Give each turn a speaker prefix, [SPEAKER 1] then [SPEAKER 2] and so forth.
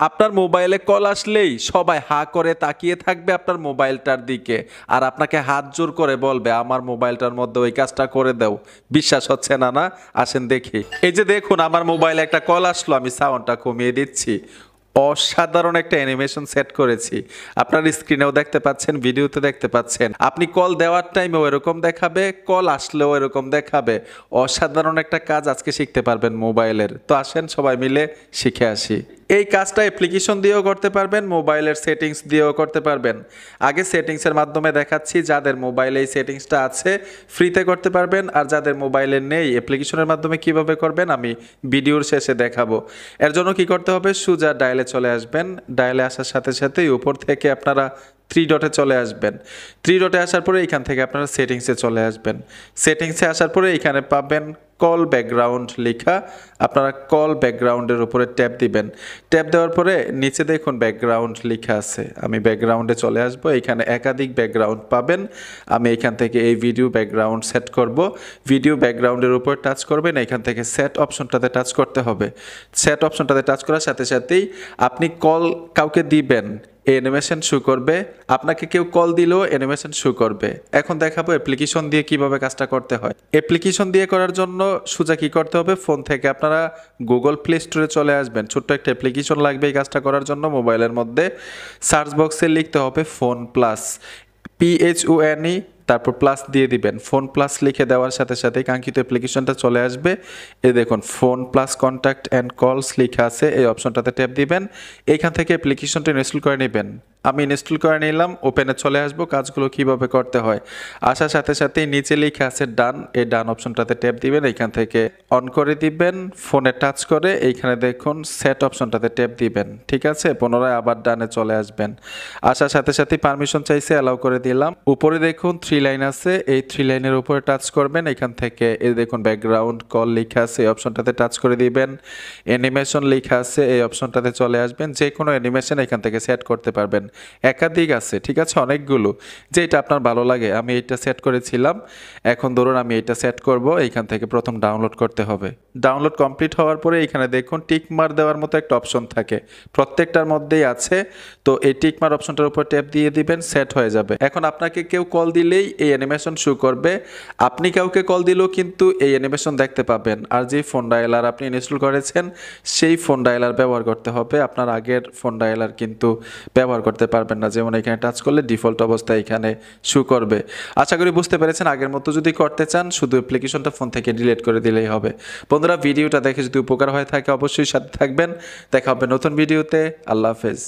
[SPEAKER 1] আপনার মোবাইলে কল আসলেই সবাই হা করে তাকিয়ে থাকবে আপনার মোবাইলটার দিকে, আর আপনাকে হাত জোর করে বলবে আমার মোবাইলটার মধ্যে ওই কাজটা করে দাও। বিশ্বাস হচ্ছে না? না, আসেন দেখি। এই যে দেখুন, আমার মোবাইলে একটা কল আসলো, আমি সাউন্ডটা কমিয়ে দিচ্ছি। অসাধারণ একটা অ্যানিমেশন সেট করেছি, আপনার স্ক্রিনেও দেখতে পাচ্ছেন, ভিডিওতে দেখতে পাচ্ছেন। আপনি কল দেওয়ার টাইমেও এরকম দেখাবে, কল আসলেও এরকম দেখাবে। অসাধারণ একটা কাজ আজকে শিখতে পারবেন মোবাইলের। তো আসেন সবাই মিলে শিখে আসি। এই কাজটা অ্যাপ্লিকেশন দিয়েও করতে পারবেন, মোবাইলের সেটিংস দিয়েও করতে পারবেন। আগে সেটিংসের মাধ্যমে দেখাচ্ছি, যাদের মোবাইলে এই সেটিংসটা আছে ফ্রিতে করতে পারবেন, আর যাদের মোবাইলে নেই অ্যাপ্লিকেশনের মাধ্যমে কিভাবে করবেন আমি ভিডিওর শেষে দেখাবো। এর জন্য কি করতে হবে, সোজা ডায়ালে চলে আসবেন। ডায়ালে আসার সাথে সাথেই উপর থেকে আপনারা থ্রি ডটে চলে আসবেন। থ্রি ডটে আসার পরে এইখান থেকে আপনারা সেটিংসে চলে আসবেন। সেটিংসে আসার পরে এখানে পাবেন কল ব্যাকগ্রাউন্ড লেখা, আপনারা কল ব্যাকগ্রাউন্ডের উপরে ট্যাপ দিবেন। ট্যাপ দেওয়ার পরে নিচে দেখুন ব্যাকগ্রাউন্ড লেখা আছে, আমি ব্যাকগ্রাউন্ডে চলে আসব। এখানে একাধিক ব্যাকগ্রাউন্ড পাবেন, আমি এখান থেকে এই ভিডিও ব্যাকগ্রাউন্ড সেট করব। ভিডিও ব্যাকগ্রাউন্ডের উপর টাচ করবেন, এখান থেকে সেট অপশনটাতে টাচ করতে হবে। সেট অপশনটাতে টাচ করার সাথে সাথেই আপনি কল কাউকে দিবেন, অ্যানিমেশন শো করবে। আপনাকে কেউ কল দিলেও অ্যানিমেশন শো করবে। এখন দেখাবো অ্যাপ্লিকেশন দিয়ে কিভাবে কাজটা করতে হয়। অ্যাপ্লিকেশন দিয়ে করার জন্য সোজা কি করতে হবে, ফোন থেকে আপনারা গুগল প্লে স্টোরে চলে আসবেন। ছোট্ট একটা অ্যাপ্লিকেশন লাগবে এই কাজটা করার জন্য। মোবাইলের মধ্যে সার্চ বক্সে লিখতে হবে ফোন প্লাস, PHONE, তারপর প্লাস দিয়ে দিবেন। ফোন প্লাস লিখে দেওয়ার সাথে সাথে কাঙ্ক্ষিত অ্যাপ্লিকেশনটা চলে আসবে। এই দেখুন ফোন প্লাস কন্ট্যাক্ট অ্যান্ড কলস লেখা আছে, এই অপশনটাতে ট্যাপ দিবেন। এইখান থেকে অ্যাপ্লিকেশনটা ইনস্টল করে নেবেন। আমি ইনস্টল করে নিলাম, ওপেনে চলে আসবো। কাজগুলো কিভাবে করতে হয়, আসার সাথে সাথেই নিচে লেখা আছে ডান, এই ডান অপশনটাতে ট্যাপ দিবেন। এইখান থেকে অন করে দিবেন, ফোনে টাচ করে এইখানে দেখুন সেট অপশনটাতে ট্যাপ দিবেন। ঠিক আছে, পুনরায় আবার ডানে চলে আসবেন। আসার সাথে সাথে পারমিশন চাইছে, অ্যালাউ করে দিলাম। উপরে দেখুন থ্রি লাইন আছে, এই থ্রি লাইনের উপরে টাচ করবেন। এখান থেকে এই দেখুন ব্যাকগ্রাউন্ড কল লেখা আছে, এই অপশনটাতে টাচ করে দিবেন। অ্যানিমেশন লেখা আছে, এই অপশনটাতে চলে আসবেন। যে কোনো অ্যানিমেশন এখান থেকে সেট করতে পারবেন। একাধিক আছে, ঠিক আছে, অনেকগুলো, যেটা আপনার ভালো লাগে। আমি এইটা সেট করেছিলাম, এখন ধরুন আমি এটা সেট করব। এইখান থেকে প্রথম ডাউনলোড করতে হবে। ডাউনলোড কমপ্লিট হওয়ার পরে এখানে দেখুন টিকমার দেওয়ার মতো একটা অপশন থাকে, প্রত্যেকটার মধ্যেই আছে। তো এই টিকমার অপশনটার উপর ট্যাপ দিয়ে দিবেন, সেট হয়ে যাবে। এখন আপনাকে কেউ কল দিলেই এই অ্যানিমেশন শো করবে, আপনি কাউকে কল দিলেও কিন্তু এই অ্যানিমেশন দেখতে পাবেন। আর যে ফোন ডায়ালার আপনি ইনস্টল করেছেন সেই ফোন ডায়ালার ব্যবহার করতে হবে, আপনার আগের ফোন ডায়ালার কিন্তু ব্যবহার করতে পারবেন না। যেমন এখানে টাচ করলে ডিফল্ট অবস্থায় এখানে শো করবে। আশা করি বুঝতে পেরেছেন। আগের মতো যদি করতে চান শুধু অ্যাপ্লিকেশনটা ফোন থেকে ডিলিট করে দিলেই হবে। বন্ধুরা, ভিডিওটা দেখে যদি উপকার হয়ে থাকে অবশ্যই সাথে থাকবেন। দেখা হবে নতুন ভিডিওতে। আল্লাহ হাফেজ।